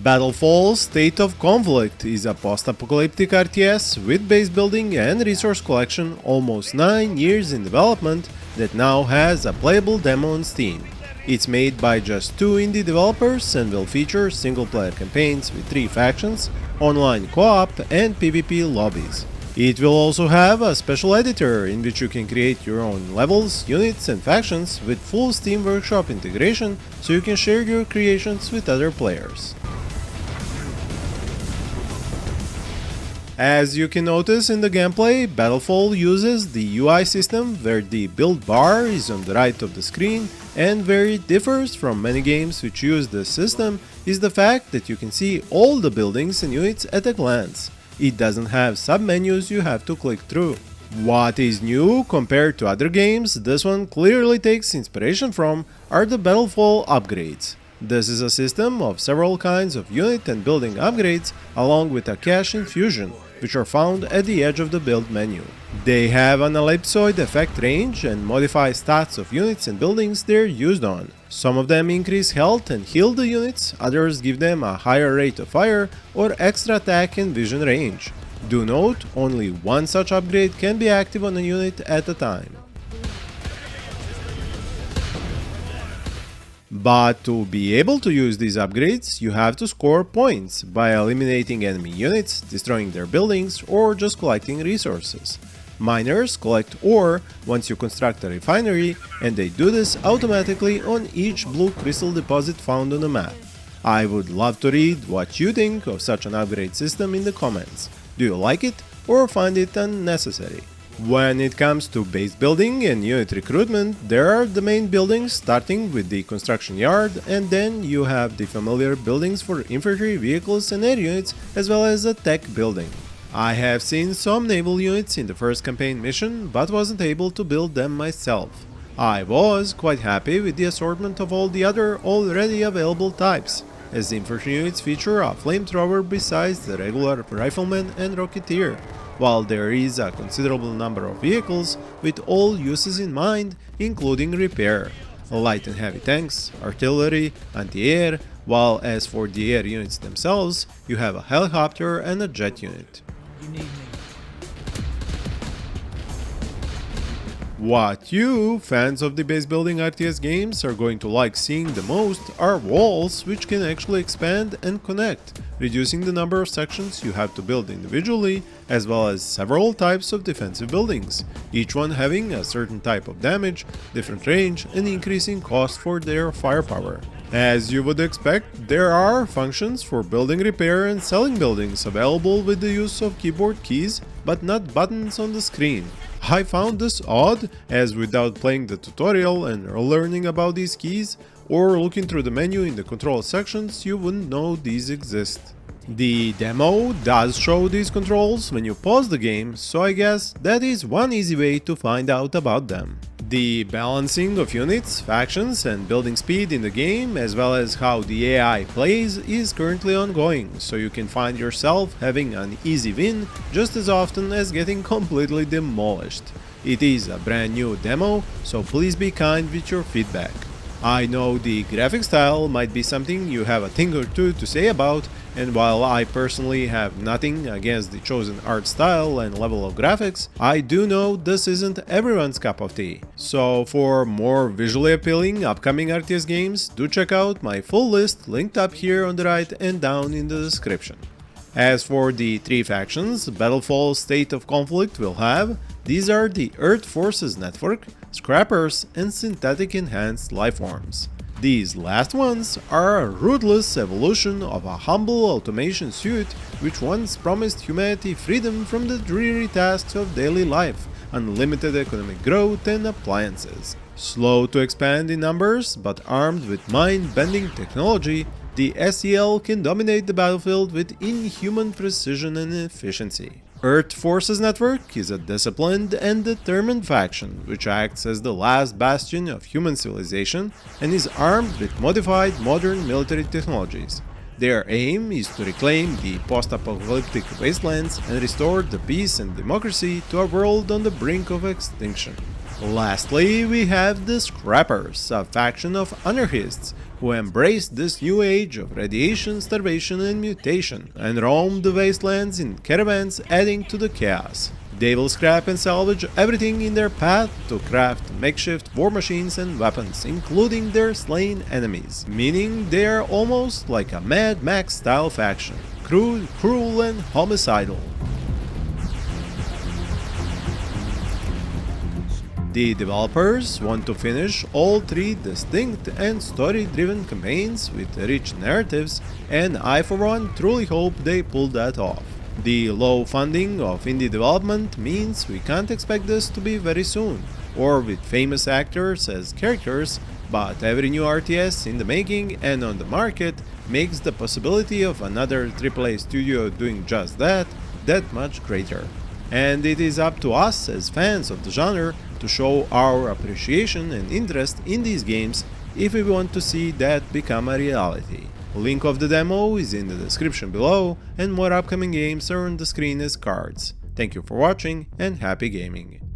Battlefall State of Conflict is a post-apocalyptic RTS with base building and resource collection almost 9 years in development that now has a playable demo on Steam. It's made by just 2 indie developers and will feature single-player campaigns with 3 factions, online co-op and PvP lobbies. It will also have a special editor in which you can create your own levels, units and factions with full Steam Workshop integration so you can share your creations with other players. As you can notice in the gameplay, Battlefall uses the UI system where the build bar is on the right of the screen, and where it differs from many games which use this system is the fact that you can see all the buildings and units at a glance. It doesn't have sub-menus you have to click through. What is new compared to other games this one clearly takes inspiration from are the Battlefall upgrades. This is a system of several kinds of unit and building upgrades along with a cache infusion, which are found at the edge of the build menu. They have an ellipsoid effect range and modify stats of units and buildings they're used on. Some of them increase health and heal the units, others give them a higher rate of fire or extra attack and vision range. Do note, only one such upgrade can be active on a unit at a time. But to be able to use these upgrades, you have to score points by eliminating enemy units, destroying their buildings, or just collecting resources. Miners collect ore once you construct a refinery, and they do this automatically on each blue crystal deposit found on the map. I would love to read what you think of such an upgrade system in the comments. Do you like it or find it unnecessary? When it comes to base building and unit recruitment, there are the main buildings starting with the construction yard, and then you have the familiar buildings for infantry, vehicles and air units, as well as a tech building. I have seen some naval units in the first campaign mission, but wasn't able to build them myself. I was quite happy with the assortment of all the other already available types, as the infantry units feature a flamethrower besides the regular rifleman and rocketeer, while there is a considerable number of vehicles with all uses in mind, including repair, light and heavy tanks, artillery, anti-air, while as for the air units themselves, you have a helicopter and a jet unit. What you, fans of the base building RTS games, are going to like seeing the most are walls which can actually expand and connect, reducing the number of sections you have to build individually, as well as several types of defensive buildings, each one having a certain type of damage, different range, and increasing cost for their firepower. As you would expect, there are functions for building repair and selling buildings available with the use of keyboard keys, but not buttons on the screen. I found this odd, as without playing the tutorial and learning about these keys, or looking through the menu in the control sections, you wouldn't know these exist. The demo does show these controls when you pause the game, so I guess that is one easy way to find out about them. The balancing of units, factions and building speed in the game, as well as how the AI plays, is currently ongoing, so you can find yourself having an easy win just as often as getting completely demolished. It is a brand new demo, so please be kind with your feedback. I know the graphic style might be something you have a thing or two to say about, and while I personally have nothing against the chosen art style and level of graphics, I do know this isn't everyone's cup of tea. So for more visually appealing upcoming RTS games, do check out my full list linked up here on the right and down in the description. As for the 3 factions Battlefall State of Conflict will have, these are the Earth Forces Network, Scrappers and Synthetic Enhanced Lifeforms. These last ones are a ruthless evolution of a humble automation suite which once promised humanity freedom from the dreary tasks of daily life, unlimited economic growth and appliances. Slow to expand in numbers, but armed with mind-bending technology, the SEL can dominate the battlefield with inhuman precision and efficiency. Earth Forces Network is a disciplined and determined faction which acts as the last bastion of human civilization and is armed with modified modern military technologies. Their aim is to reclaim the post-apocalyptic wastelands and restore the peace and democracy to a world on the brink of extinction. Lastly, we have the Scrappers, a faction of anarchists who embraced this new age of radiation, starvation and mutation, and roamed the wastelands in caravans, adding to the chaos. They will scrap and salvage everything in their path to craft makeshift war machines and weapons, including their slain enemies, meaning they are almost like a Mad Max style faction, cruel and homicidal. The developers want to finish all 3 distinct and story-driven campaigns with rich narratives, and I for one truly hope they pull that off. The low funding of indie development means we can't expect this to be very soon, or with famous actors as characters, but every new RTS in the making and on the market makes the possibility of another AAA studio doing just that much greater. And it is up to us as fans of the genre to show our appreciation and interest in these games if we want to see that become a reality. Link of the demo is in the description below, and more upcoming games are on the screen as cards. Thank you for watching and happy gaming!